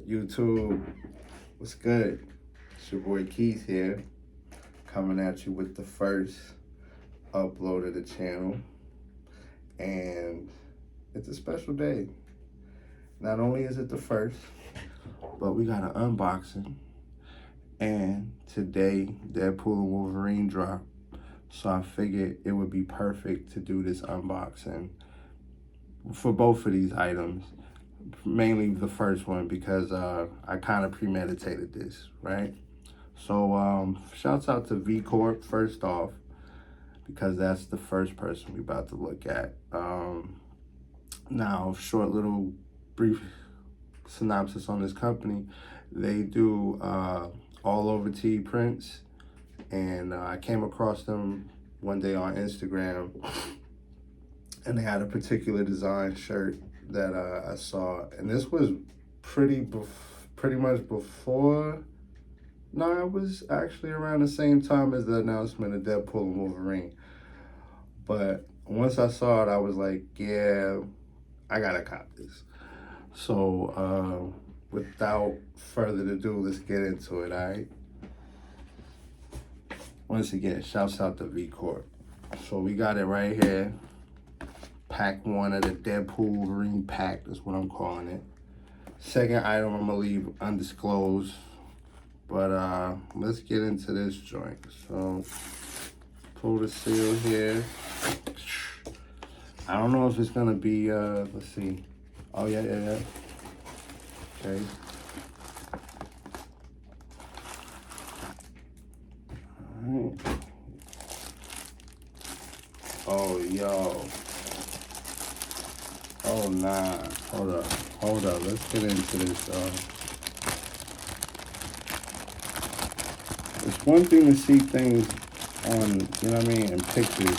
YouTube, what's good? It's your boy Keith here, coming at you with the first upload of the channel. And it's a special day. Not only is it the first, but we got an unboxing. And today, Deadpool and Wolverine drop. So I figured it would be perfect to do this unboxing for both of these items. Mainly the first one because I kind of premeditated this, right? So shouts out to VCORP first off, because that's the first person we about to look at. Now, short little brief synopsis on this company. They do all over tee prints, and I came across them one day on Instagram, and they had a particular design shirt that I saw, and this was pretty much before. No, it was actually around the same time as the announcement of Deadpool and Wolverine. But once I saw it, I was like, yeah, I gotta cop this. So without further ado, let's get into it, all right? Once again, shouts out to VCORP. So we got it right here. Pack one of the Deadpool Wolverine pack, that's what I'm calling it. Second item I'm gonna leave undisclosed. But let's get into this joint. So pull the seal here. I don't know if it's gonna be let's see. Oh yeah. Okay. Alright. Oh yo. Oh nah. Hold up. Let's get into this, It's one thing to see things on, you know what I mean, in pictures.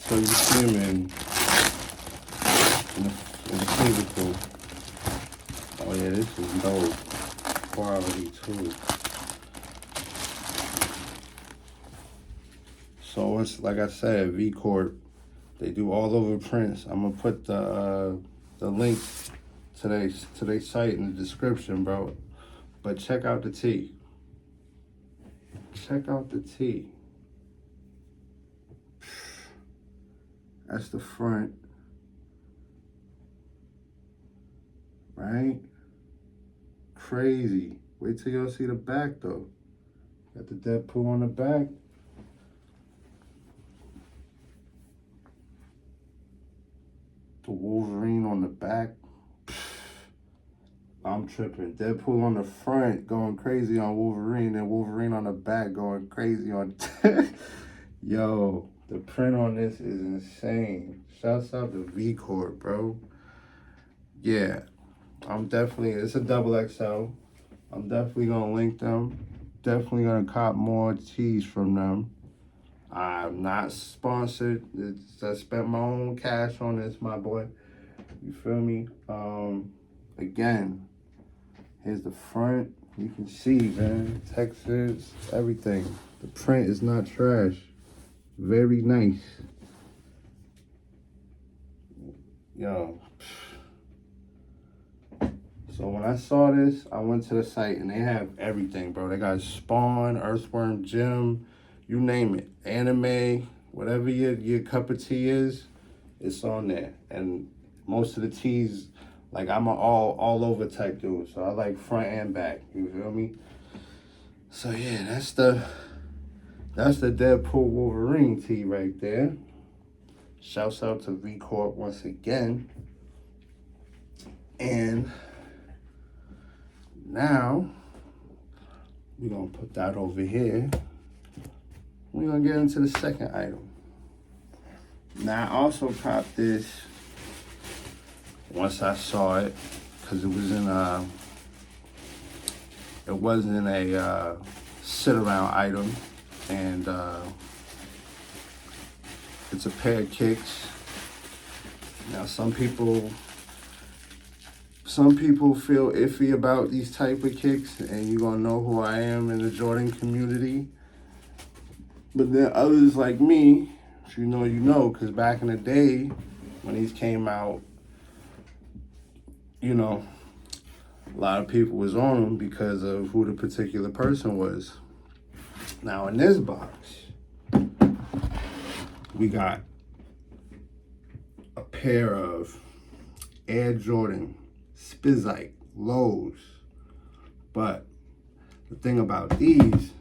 So you see them in the physical. Oh yeah, this is low quality too. So it's like I said, VCORP, they do all over prints. I'm gonna put the link to their site in the description, bro. But check out the tee. Check out the tee. That's the front. Right? Crazy. Wait till y'all see the back though. Got the Deadpool on the back. The Wolverine on the back. I'm tripping. Deadpool on the front going crazy on Wolverine, and Wolverine on the back going crazy on... Yo, the print on this is insane. Shouts out to VCORP, bro. Yeah, I'm definitely... It's a double XL. I'm definitely going to link them. Definitely going to cop more tees from them. I'm not sponsored. I spent my own cash on this, my boy. You feel me? Again, here's the front. You can see, man, textures, everything. The print is not trash. Very nice. Yo. So when I saw this, I went to the site and they have everything, bro. They got Spawn, Earthworm Jim, you name it. Anime, whatever your cup of tea is, it's on there. And most of the tees, like I'm an all over type dude, so I like front and back. You feel me? So yeah, that's the Deadpool Wolverine tee right there. Shouts out to VCORP once again. And now we're gonna put that over here. We're gonna get into the second item. Now I also copped this once I saw it, because it wasn't a sit around item, and it's a pair of kicks. Now some people feel iffy about these type of kicks, and you're gonna know who I am in the Jordan community. But then others like me, if you know, because back in the day when these came out, you know, a lot of people was on them because of who the particular person was. Now in this box, we got a pair of Air Jordan Spizike lows. But the thing about these,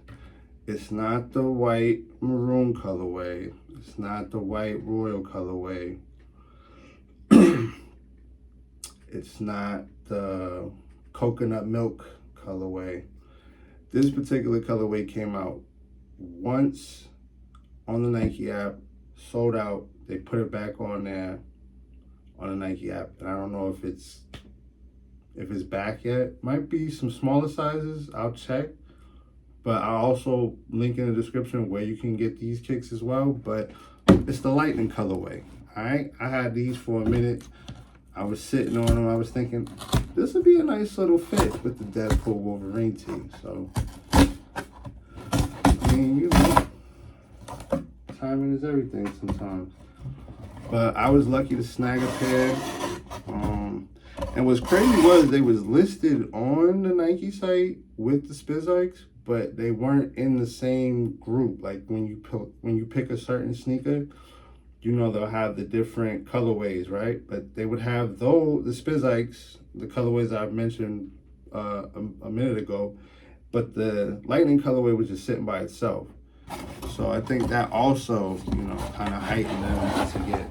it's not the white maroon colorway. It's not the white royal colorway. It's not the coconut milk colorway. This particular colorway came out once on the Nike app, sold out. They put it back on there on the Nike app, and I don't know if it's back yet. Might be some smaller sizes. I'll check. But I'll also link in the description where you can get these kicks as well. But it's the lightning colorway. All right, I had these for a minute. I was sitting on them. I was thinking this would be a nice little fit with the Deadpool Wolverine team. So, I mean, you know, timing is everything sometimes. But I was lucky to snag a pair. And what's crazy was they was listed on the Nike site with the Spizikes, but they weren't in the same group. Like when you pick a certain sneaker, you know they'll have the different colorways, right? But they would have the Spizikes, the colorways I mentioned a minute ago, but the lightning colorway was just sitting by itself. So I think that also, you know, kind of heightened them to get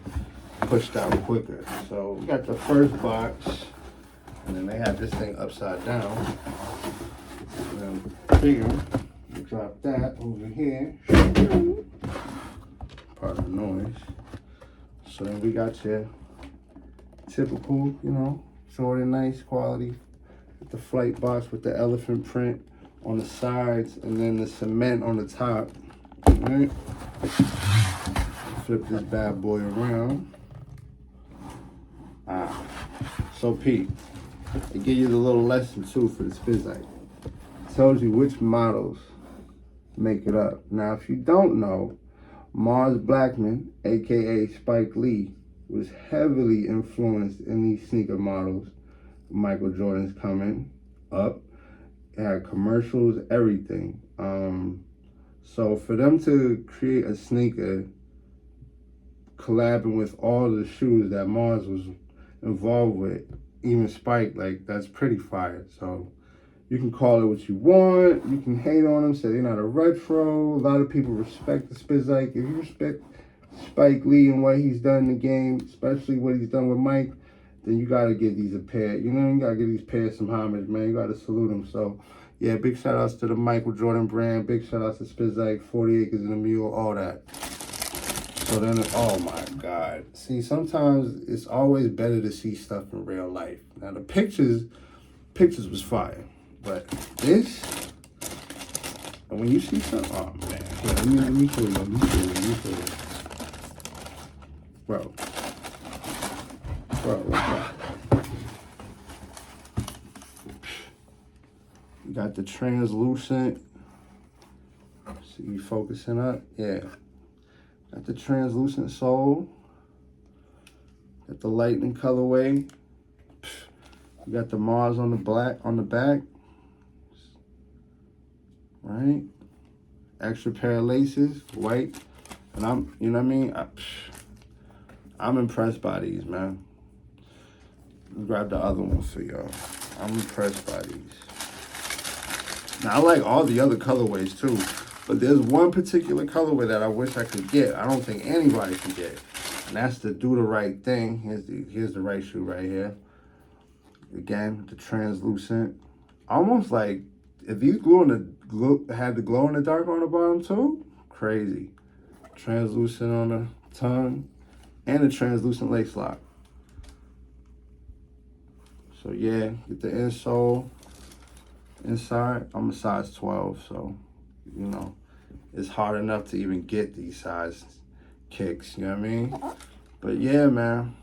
pushed out quicker. So we got the first box, and then they have this thing upside down. And then bigger, you drop that over here. Part of the noise. So then we got your typical, you know, Jordan nice quality with the flight box with the elephant print on the sides and then the cement on the top. All right. Flip this bad boy around. So Pete, I give you the little lesson too for the Spizike. It tells you which models make it up. Now, if you don't know, Mars Blackman, aka Spike Lee, was heavily influenced in these sneaker models. Michael Jordan's coming up. It had commercials, everything. So for them to create a sneaker collabing with all the shoes that Mars was involved with, even Spike, like, that's pretty fire. So you can call it what you want. You can hate on them, say they're not a retro. A lot of people respect the Spizike. If you respect Spike Lee and what he's done in the game, especially what he's done with Mike, then you got to give these a pair. You know, you got to give these pairs some homage, man. You got to salute them. So, yeah, big shout outs to the Michael Jordan brand. Big shout outs to Spizike, 40 Acres and a Mule, all that. So then, oh my God. See, sometimes it's always better to see stuff in real life. Now, the pictures was fire. But this, and when you see something, oh man. Yeah, let me show you. Bro. You got the translucent. See you focusing up? Yeah. Got the translucent sole. Got the lightning colorway. You got the Mars on the back. Right? Extra pair of laces, white. And I'm, you know what I mean? I'm impressed by these, man. Grab the other one for y'all. I'm impressed by these. Now, I like all the other colorways too, but there's one particular colorway that I wish I could get. I don't think anybody can get, and that's the Do the Right Thing. Here's the right shoe right here. Again, the translucent, almost like if these had the glow in the dark on the bottom too. Crazy. Translucent on the tongue, and the translucent lace lock. So yeah, get the insole. Inside, I'm a size 12, so, you know, it's hard enough to even get these size kicks, you know what I mean? But yeah, man,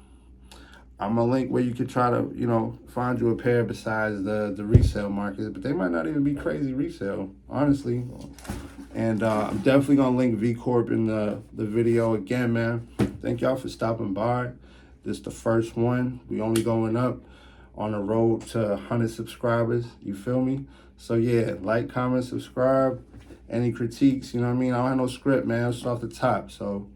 I'm gonna link where you could try to, you know, find you a pair besides the resale market, but they might not even be crazy resale, honestly. And I'm definitely gonna link VCORP in the video again, man. Thank y'all for stopping by. This is the first one. We only going up on the road to 100 subscribers. You feel me? So yeah, like, comment, subscribe. Any critiques, you know what I mean? I don't have no script, man. It's off the top. So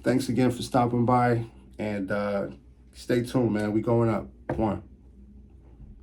thanks again for stopping by, and stay tuned, man. We going up. One.